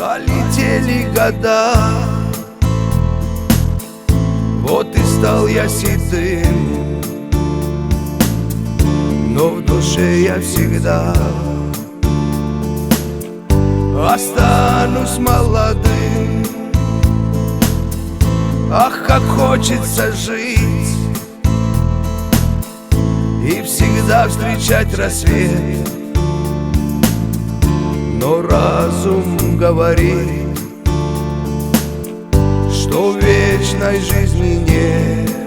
Пролетели года, вот и стал я седым, но в душе я всегда останусь молодым. Ах, как хочется жить и всегда встречать рассвет, но разум говорит, что вечной жизни нет.